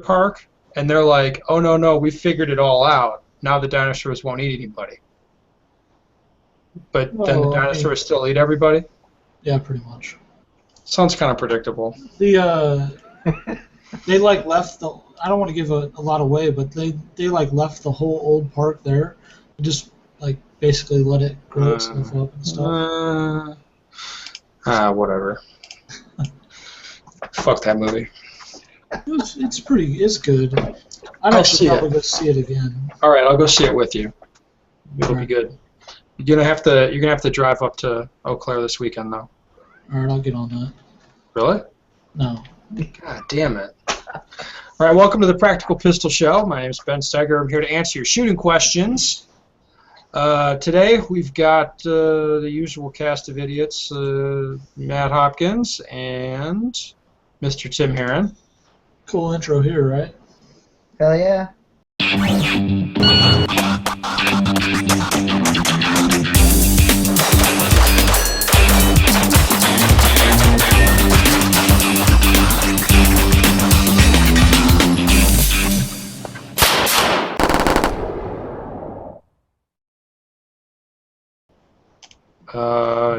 park, and they're like, "Oh no, no, we figured it all out. Now the dinosaurs won't eat anybody." But then the Well, I mean, dinosaurs still eat everybody. yeah, pretty much. Sounds kind of predictable. The they like left the. I don't want to give a lot away, but they like left the whole old park there, and just like basically let it grow itself up and stuff. Whatever. Fuck that movie. It's good. I'd I'll actually see it. probably go see it again. All right, I'll go see it with you. It'll be Alright. good. You're gonna have to drive up to Eau Claire this weekend, though. All right, I'll get on that. Really? No. God damn it. All right, welcome to the Practical Pistol Show. My name is Ben Steiger. I'm here to answer your shooting questions. Today we've got the usual cast of idiots, Matt Hopkins and Mr. Tim Heron. Cool intro here, right? Hell yeah.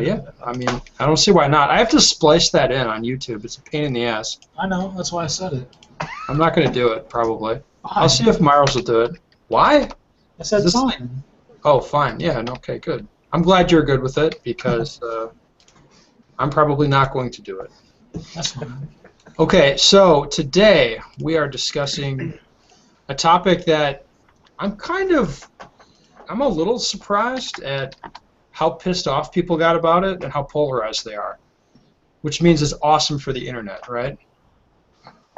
Yeah, I mean, I don't see why not. I have to splice that in on YouTube. It's a pain in the ass. I know. That's why I said it. I'm not going to do it, probably. Fine. I'll see if Miles will do it. Why? I said This- fine. Oh, fine. Yeah, okay, good. I'm glad you're good with it, because I'm probably not going to do it. That's fine. Okay, so today we are discussing a topic that I'm a little surprised at how pissed off people got about it and how polarized they are, which means it's awesome for the internet, right?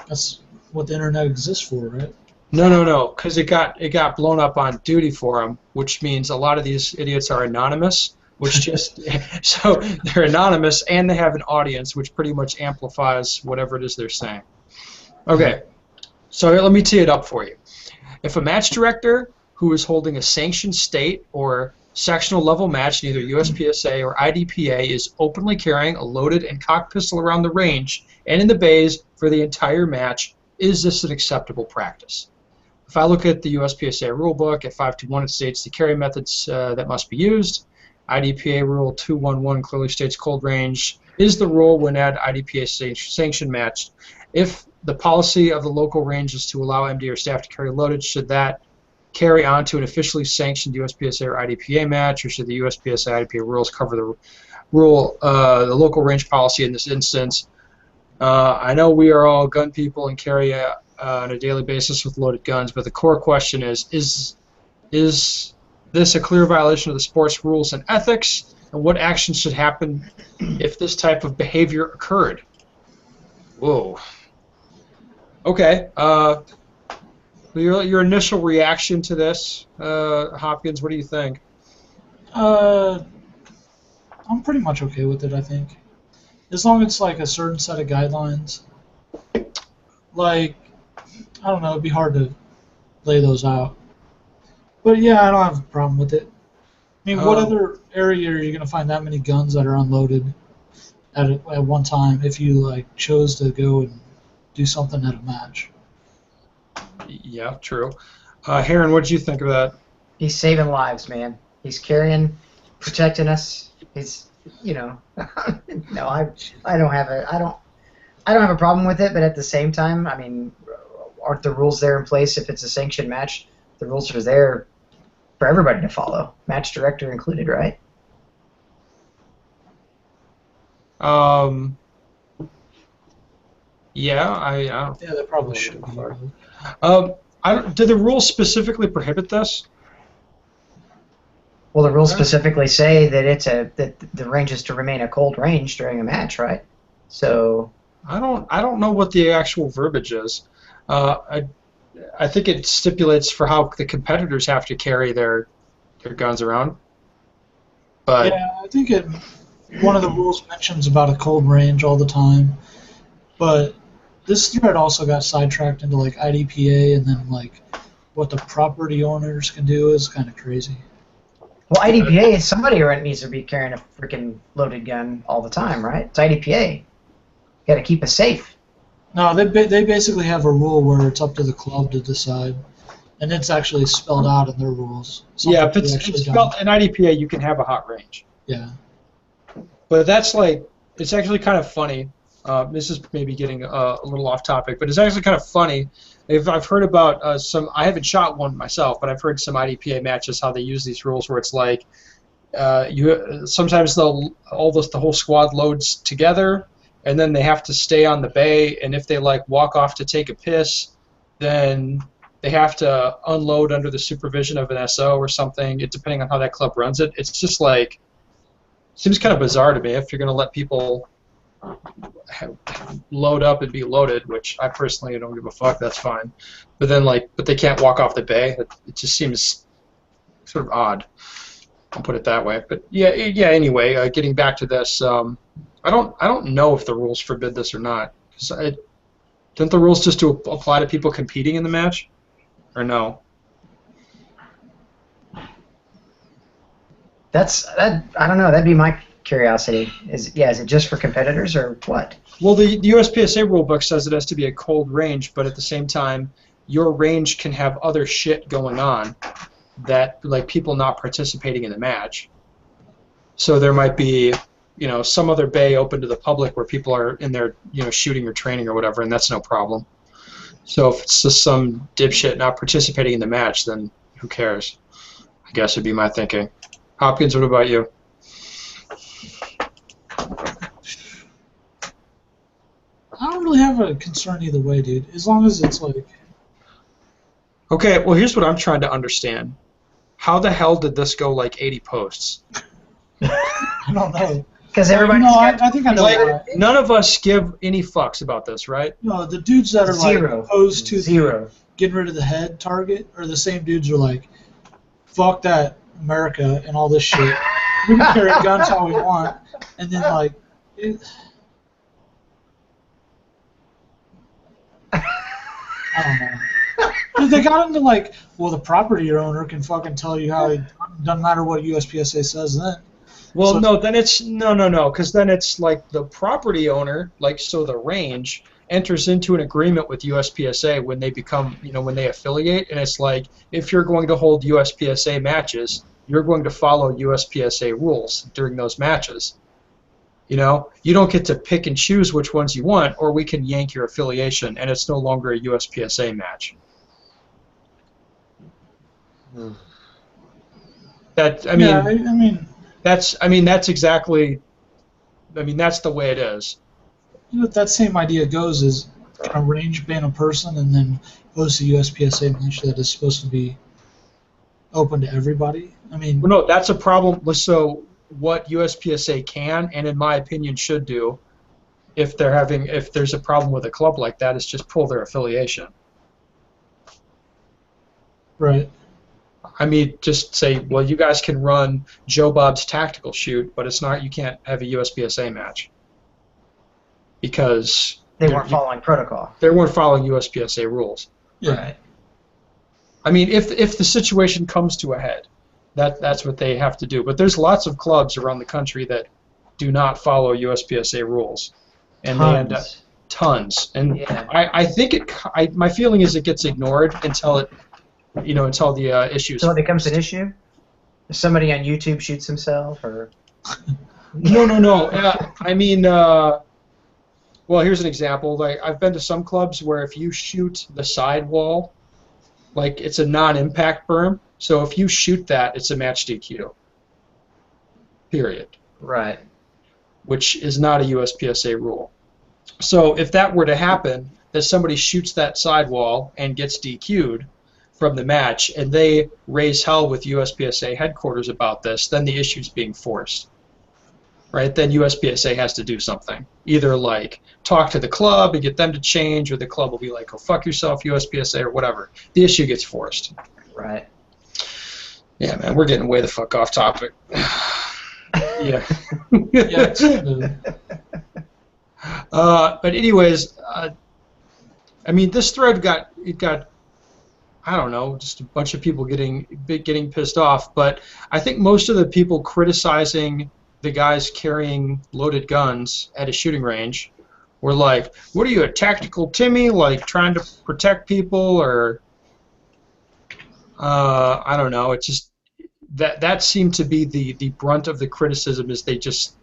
That's what the internet exists for, right? No, because it got blown up on Duty Forum, which means a lot of these idiots are anonymous, which just so they're anonymous and they have an audience, which pretty much amplifies whatever it is they're saying. Okay, so here, let me tee it up for you. If a match director who is holding a sanctioned state or sectional level match in either USPSA or IDPA is openly carrying a loaded and cocked pistol around the range and in the bays for the entire match, is this an acceptable practice? If I look at the USPSA rulebook, at 521 it states the carry methods that must be used. IDPA Rule 211 clearly states cold range is the rule when at IDPA sanctioned match. If the policy of the local range is to allow MD or staff to carry loaded, should that carry on to an officially sanctioned USPSA or IDPA match, or should the USPSA IDPA rules cover the local range policy in this instance? I know we are all gun people and carry on a daily basis with loaded guns, but the core question is this a clear violation of the sport's rules and ethics, and what actions should happen if this type of behavior occurred? Whoa. Okay. Your initial reaction to this, Hopkins, what do you think? I'm pretty much okay with it, I think. As long as it's like a certain set of guidelines. Like, I don't know, it'd be hard to lay those out. But yeah, I don't have a problem with it. I mean, what other area are you going to find that many guns that are unloaded at one time if you like chose to go and do something at a match? Yeah, true. Heron, what did you think of that? He's saving lives, man. He's carrying, protecting us. He's, no, I don't have a problem with it. But at the same time, I mean, aren't the rules there in place if it's a sanctioned match? The rules are there for everybody to follow, match director included, right? Yeah, I don't. Yeah, they probably should. Do the rules specifically prohibit this? Well, the rules specifically say that that the range is to remain a cold range during a match, right? So I don't know what the actual verbiage is. I think it stipulates for how the competitors have to carry their guns around. But yeah, I think one of the rules mentions about a cold range all the time, but this thread also got sidetracked into like IDPA, and then like what the property owners can do is kind of crazy. well, IDPA, somebody needs to be carrying a freaking loaded gun all the time, right? It's IDPA. Got to keep us safe. No, they basically have a rule where it's up to the club to decide, and it's actually spelled out in their rules. Yeah, Something if we it's actually spelled don't. in IDPA, you can have a hot range. Yeah. But that's like, it's actually kind of funny. This is maybe getting a little off topic, but it's actually kind of funny. If I've heard about I haven't shot one myself, but I've heard some IDPA matches how they use these rules where it's like, sometimes the whole squad loads together, and then they have to stay on the bay, and if they like walk off to take a piss, then they have to unload under the supervision of an SO or something. Depending on how that club runs it, it's just like, seems kind of bizarre to me if you're going to let people load up and be loaded, which I personally don't give a fuck. That's fine, but then but they can't walk off the bay. It just seems sort of odd. I'll put it that way. But yeah. Anyway, getting back to this, I don't know if the rules forbid this or not. Don't the rules just to apply to people competing in the match, or no? I don't know. That'd be my curiosity. Is it just for competitors or what? Well, the USPSA rulebook says it has to be a cold range, but at the same time, your range can have other shit going on that, like, people not participating in the match. So there might be, some other bay open to the public where people are in there, shooting or training or whatever, and that's no problem. So if it's just some dipshit not participating in the match, then who cares? I guess would be my thinking. Hopkins, what about you? I don't really have a concern either way, dude. As long as it's like. Okay, well, here's what I'm trying to understand. How the hell did this go like 80 posts? I don't know. Because everybody's I think I know why. None of us give any fucks about this, right? No, the dudes that are Zero. like opposed to Zero. getting rid of the head target are the same dudes who are like, fuck that America and all this shit. We can carry guns how we want, and then like. I don't know. They got into like, well, the property owner can fucking tell you how. It doesn't matter what USPSA says then. Well, So- no, then it's no, because then it's like the property owner, so the range enters into an agreement with USPSA when they become, when they affiliate, and it's like, if you're going to hold USPSA matches, you're going to follow USPSA rules during those matches. You don't get to pick and choose which ones you want, or we can yank your affiliation, and it's no longer a USPSA match. That's exactly. That's the way it is. That same idea goes is can a range ban a person and then host a USPSA match that is supposed to be open to everybody? Well, no, that's a problem. So what USPSA can, and in my opinion should do, if there's a problem with a club like that, is just pull their affiliation. Right. Just say, well, you guys can run Joe Bob's tactical shoot, but you can't have a USPSA match. Because They weren't following protocol. they weren't following USPSA rules. Yeah. Right. If the situation comes to a head, that's what they have to do. But there's lots of clubs around the country that do not follow USPSA rules, and they end up tons. And Yeah. I think my feeling is it gets ignored until the issues. So it becomes an issue? If somebody on YouTube shoots himself, or No. Well, here's an example. Like, I've been to some clubs where if you shoot the sidewall, it's a non-impact berm. So if you shoot that, it's a match DQ. Period. right? Which is not a USPSA rule. So if that were to happen, that somebody shoots that sidewall and gets DQ'd from the match, and they raise hell with USPSA headquarters about this, then the issue's being forced. Right? Then USPSA has to do something. Either talk to the club and get them to change, or the club will be like, "Oh, fuck yourself, USPSA," or whatever. The issue gets forced. Right. Yeah, man, we're getting way the fuck off topic. Yeah. Yeah. But anyways, this thread got I don't know, just a bunch of people getting pissed off. But I think most of the people criticizing the guys carrying loaded guns at a shooting range We're like, what are you, a tactical Timmy, like trying to protect people, or I don't know. It's just that seemed to be the brunt of the criticism is they just,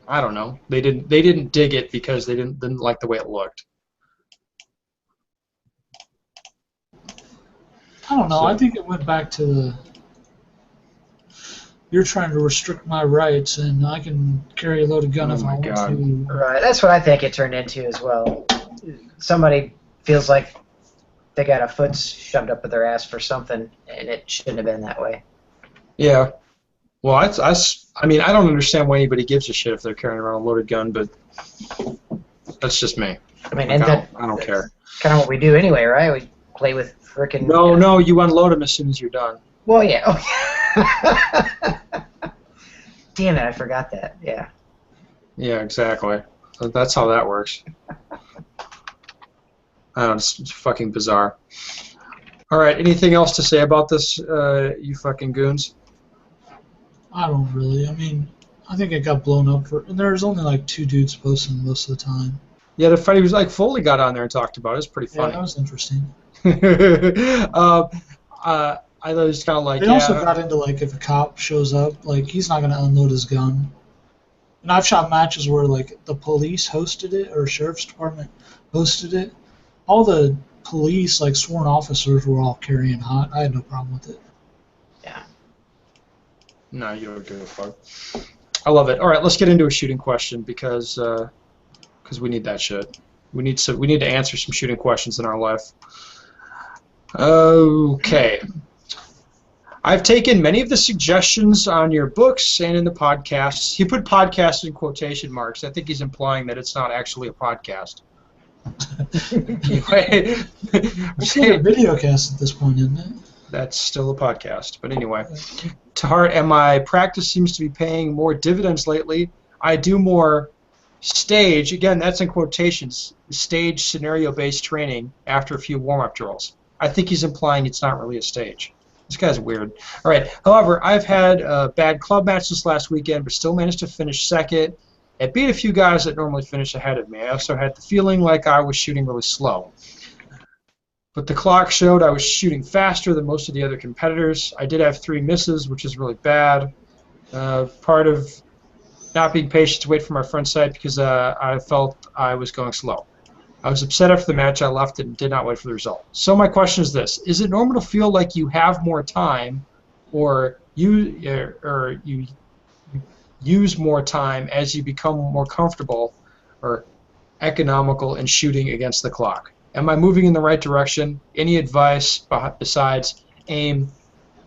I don't know, they didn't dig it because they didn't like the way it looked. I don't know. So- I think it went back to the you're trying to restrict my rights, and I can carry a loaded gun Oh if my I want God. to. Right. That's what I think it turned into as well. Somebody feels like they got a foot shoved up their ass for something, and it shouldn't have been that way. Yeah. Well, I mean, I don't understand why anybody gives a shit if they're carrying around a loaded gun, but that's just me. I mean, Like, and I don't care. kind of what we do anyway, right? We play with frickin' No, you unload them as soon as you're done. Well, yeah. Oh, damn it! I forgot that. Yeah. Yeah, exactly. That's how that works. I don't know, it's fucking bizarre. All right, anything else to say about this, you fucking goons? I don't really. I mean, I think it got blown up and there's only like 2 dudes posting most of the time. Yeah, the fight, he was like, Foley got on there and talked about it. It's pretty Yeah, funny. that was interesting. I thought it was kind of like, They yeah, also got into like if a cop shows up, like he's not gonna unload his gun. And I've shot matches where like the police hosted it or sheriff's department hosted it. All the police, like sworn officers, were all carrying hot. I had no problem with it. no, you don't give a fuck. I love it. All right, let's get into a shooting question because we need that shit. We need to answer some shooting questions in our life. Okay. I've taken many of the suggestions on your books and in the podcasts. He put podcast in quotation marks. I think he's implying that it's not actually a podcast. Anyway, It's like a video cast at this point, isn't it? that's still a podcast. But anyway, to heart, and my practice seems to be paying more dividends lately. I do more stage, again, that's in quotations, stage scenario-based training after a few warm-up drills. I think he's implying it's not really a stage. This guy's weird. All right. However, I've had a bad club match this last weekend, but still managed to finish second. It beat a few guys that normally finish ahead of me. I also had the feeling like I was shooting really slow. But the clock showed I was shooting faster than most of the other competitors. I did have 3 misses, which is really bad. Part of not being patient to wait for my front sight because I felt I was going slow. I was upset after the match. I left and did not wait for the result. So my question is this: is it normal to feel like you have more time, or you use more time as you become more comfortable or economical in shooting against the clock? Am I moving in the right direction? Any advice besides aim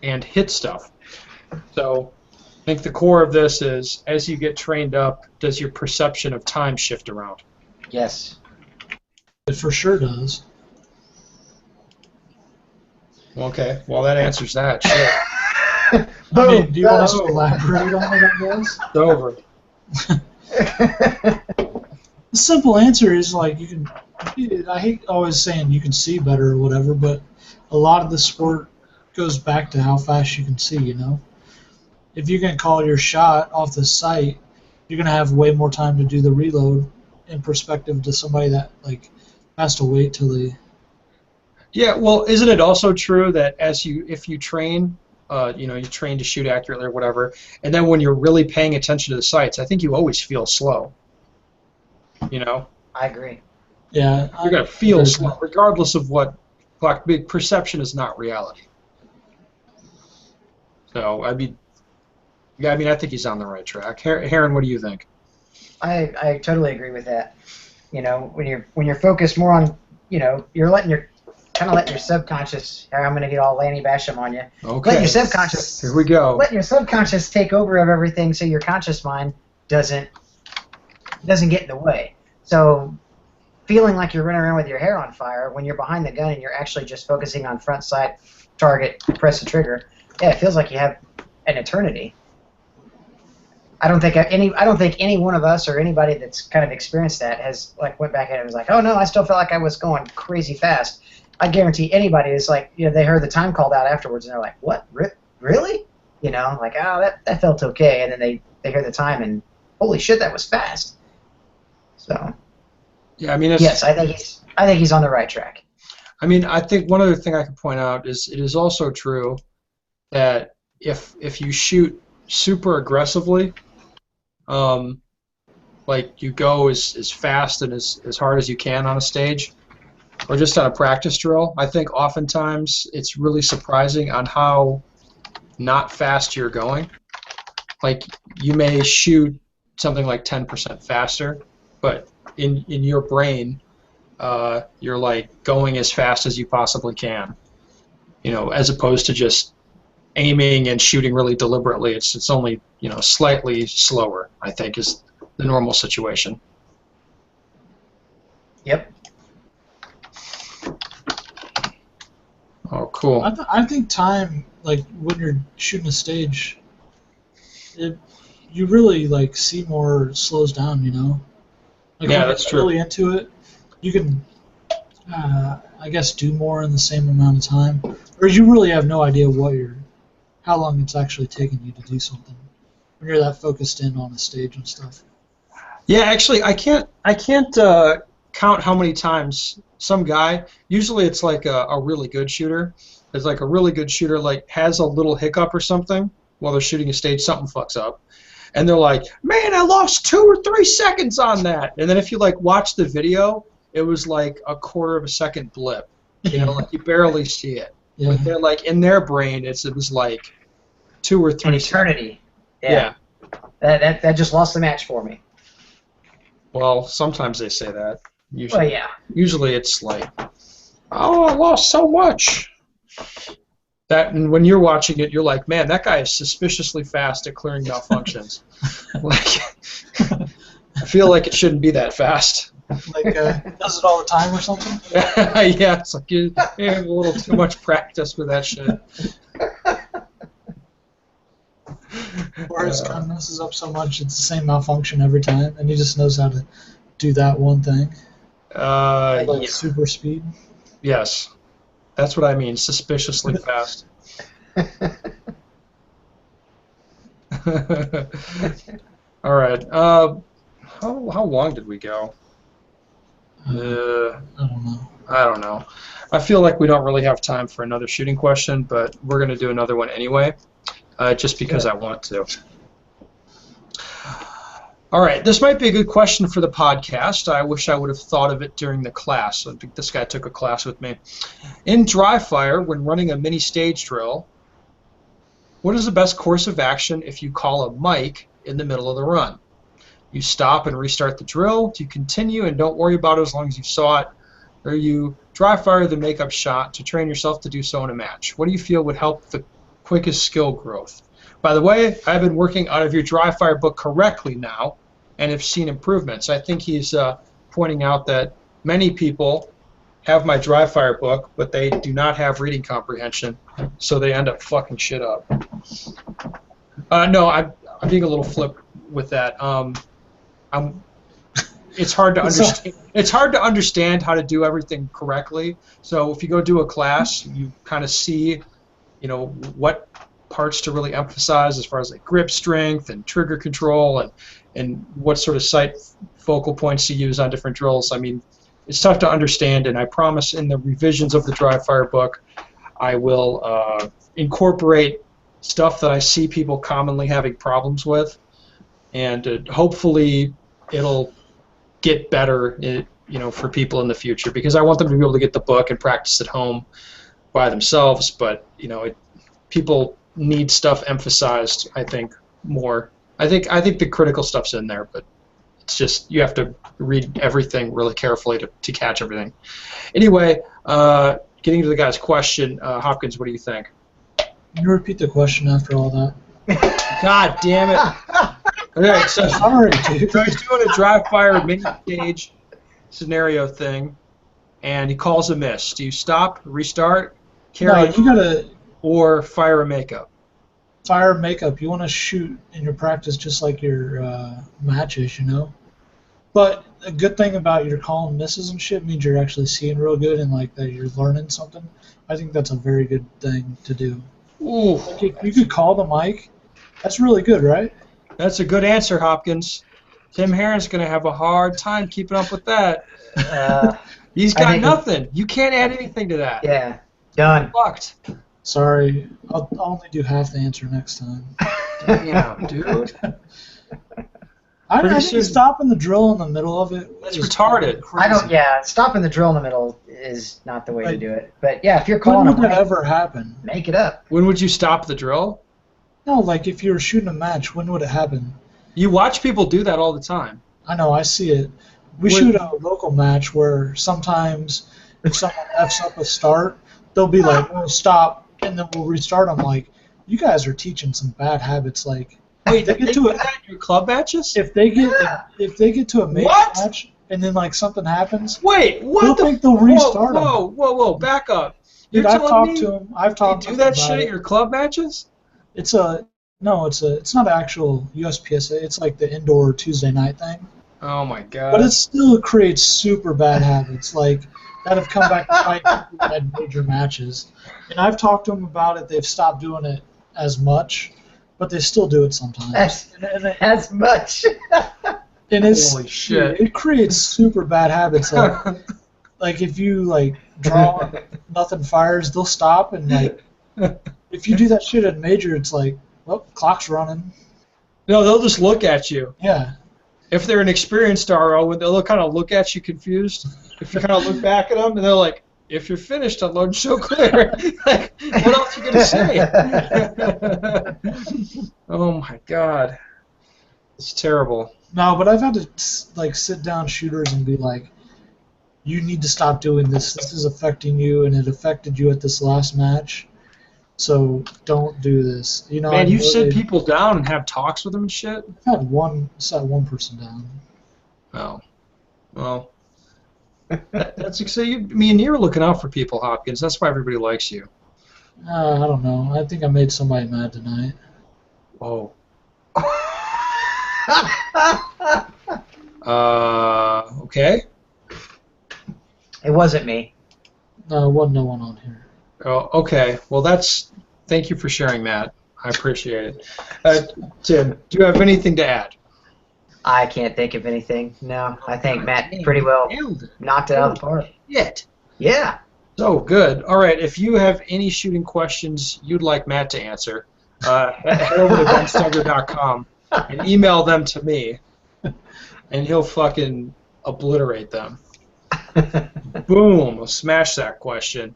and hit stuff? So I think the core of this is, as you get trained up, does your perception of time shift around? Yes. It for sure does. Okay, well that answers that. Shit. I mean, do you want us to elaborate on it, I guess? It's over. The simple answer is like you can. I hate always saying you can see better or whatever, but a lot of the sport goes back to how fast you can see. You know, if you can call your shot off the sight, you're gonna have way more time to do the reload in perspective to somebody that like has to wait till they. Yeah, well, isn't it also true that if you train, you train to shoot accurately or whatever, and then when you're really paying attention to the sights, I think you always feel slow. You know, I agree. Yeah, you're gonna feel slow, regardless of what clock. Perception is not reality. So I mean, I think he's on the right track. Heron, what do you think? I totally agree with that. You know, when you're focused more on, you're letting your subconscious. I'm gonna get all Lanny Basham on you. Okay. Let your subconscious. Here we go. Let your subconscious take over of everything, so your conscious mind doesn't get in the way. So, feeling like you're running around with your hair on fire when you're behind the gun and you're actually just focusing on front sight, target, press the trigger. Yeah, it feels like you have an eternity. I don't think any one of us or anybody that's kind of experienced that has like went back and was like, oh no, I still felt like I was going crazy fast. I guarantee anybody is like, they heard the time called out afterwards and they're like, what, really? Like, oh, that felt okay, and then they hear the time and holy shit, that was fast. So Yeah, I mean, Yes, I think he's on the right track. I mean, I think one other thing I could point out is it is also true that if you shoot super aggressively, um, like you go as fast and as hard as you can on a stage, or just on a practice drill, I think oftentimes it's really surprising on how not fast you're going. Like you may shoot something like 10% faster, but in your brain, you're like going as fast as you possibly can. You know, as opposed to just aiming and shooting really deliberately. It's only slightly slower. I think is the normal situation. Yep. Oh, cool. I think time, like when you're shooting a stage, you really like see more slows down. Like Yeah, when that's you're true. really into it, you can, I guess, do more in the same amount of time, or you really have no idea how long it's actually taking you to do something when you're that focused in on a stage and stuff. Yeah, actually, I can't count how many times some guy. Usually, it's like a really good shooter. It's like a really good shooter like has a little hiccup or something while they're shooting a stage. Something fucks up, and they're like, "Man, I lost 2 or 3 seconds on that." And then if you like watch the video, it was like a quarter of a second blip. Like you barely see it. Yeah. But they're like in their brain, it was like 2 or 3 An eternity. Yeah. That just lost the match for me. Well, sometimes they say that. Usually, Well, yeah. usually it's like, oh, I lost so much. That, and when you're watching it, you're like, man, that guy is suspiciously fast at clearing malfunctions. Like, I feel like it shouldn't be that fast. Like does it all the time or something? Yeah, it's like you have a little too much practice with that shit. Or his gun messes up so much it's the same malfunction every time, and he just knows how to do that one thing. Like Yeah, super speed. yes, that's what I mean. Suspiciously fast. All right. How long did we go? I don't know. I don't know. I feel like we don't really have time for another shooting question, but we're going to do another one anyway, just because I want to. All right, this might be a good question for the podcast. I wish I would have thought of it during the class. I think this guy took a class with me. In dry fire, when running a mini stage drill, what is the best course of action if you call a mic in the middle of the run? You stop and restart the drill. Do you continue and don't worry about it as long as you saw it? Or you dry fire the makeup shot to train yourself to do so in a match? What do you feel would help the quickest skill growth? By the way, I've been working out of your dry fire book correctly now and have seen improvements. I think he's pointing out that many people have my dry fire book, but they do not have reading comprehension, so they end up fucking shit up. No, I'm being a little flip with that. It's hard to understand. It's hard to understand how to do everything correctly. So if you go do a class, you kind of see, what parts to really emphasize as far as like grip strength and trigger control and what sort of sight focal points to use on different drills. I mean, it's tough to understand, and I promise in the revisions of the dry fire book, I will incorporate stuff that I see people commonly having problems with, and hopefully it'll get better, for people in the future, because I want them to be able to get the book and practice at home by themselves. But people need stuff emphasized. I think more. I think the critical stuff's in there, but it's just you have to read everything really carefully to catch everything. Anyway, getting to the guy's question, Hopkins, what do you think? Can you repeat the question after all that? God damn it! Okay, so Sorry, dude. So he's doing a dry fire mini stage scenario thing, and he calls a miss. Do you stop, restart, No, carry, you gotta or fire a makeup? fire makeup. You want to shoot in your practice just like your matches, But a good thing about your calling misses and shit means you're actually seeing real good and like that you're learning something. I think that's a very good thing to do. Ooh, Like you could call the mic. That's really good, right? that's a good answer, Hopkins. Tim Herron's going to have a hard time keeping up with that. He's I got think- nothing. You can't add anything to that. Yeah, done. Fucked. Sorry, I'll only do half the answer next time. Damn, dude. I Pretty think soon- stopping the drill in the middle of it. That's is retarded. crazy. I don't. Yeah, stopping the drill in the middle is not the way to Like, do it. But yeah, if you're When calling would a that mic, ever happen? make it up. When would you stop the drill? No, like if you were shooting a match, when would it happen? You watch people do that all the time. I know, I see it. We When- shoot a local match where sometimes if someone F's up a start, they'll be like, "Oh, stop," and then we'll restart. I'm like, you guys are teaching some bad habits. Like, Wait, they they get do to it. that in your club matches? If they get to a major What? match and then like something happens, Wait, what they'll the? think they'll restart them. Whoa, back up. You're Dude, I've telling talked me to him. I've you talked to do him that about shit at it. your club matches? It's not an actual USPSA. It's like the indoor Tuesday night thing. Oh my god. But it still creates super bad habits, like that have come back to fight people at major matches. And I've talked to them about it. They've stopped doing it as much, but they still do it sometimes. As much. And it's Holy shit. it creates super bad habits. Like if you like draw and nothing fires, they'll stop and like if you do that shit at major, it's like, well, clock's running. No, they'll just look at you. Yeah. If they're an experienced RO, they'll kind of look at you confused. If you kind of look back at them, and they're like, "If you're finished, unload show clear." Like, what else are you gonna say? Oh my god, it's terrible. No, but I've had to like sit down shooters and be like, you need to stop doing this. This is affecting you, and it affected you at this last match. So don't do this. You know, Man, I've you sit really- people down and have talks with them and shit. I've had sat one person down. Oh, well, that's so. Me and you are looking out for people, Hopkins. That's why everybody likes you. I don't know. I think I made somebody mad tonight. Oh. Okay. It wasn't me. No, wasn't no one on here. Oh, okay. Well, thank you for sharing that. I appreciate it. Tim, do you have anything to add? I can't think of anything. No, I think Matt pretty well knocked it out of the park. Yet. Yeah. So good. All right. If you have any shooting questions you'd like Matt to answer, head over to benstugger.com and email them to me, and he'll fucking obliterate them. Boom. We'll smash that question.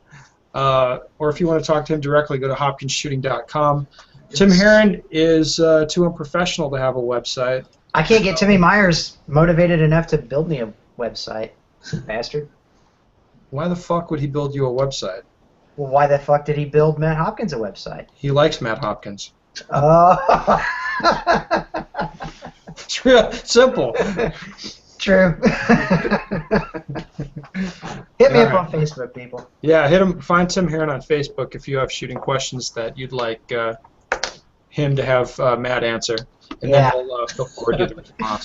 Or if you want to talk to him directly, go to hopkinsshooting.com. Tim Heron is too unprofessional to have a website. I can't get Timmy Myers motivated enough to build me a website. Bastard. Why the fuck would he build you a website? Well, why the fuck did he build Matt Hopkins a website? He likes Matt Hopkins. Oh. It's real simple. True. Hit me up All on Facebook, people. Yeah, find Tim Heron on Facebook if you have shooting questions that you'd like him to have Matt answer. And Yeah. then he'll forward you the response.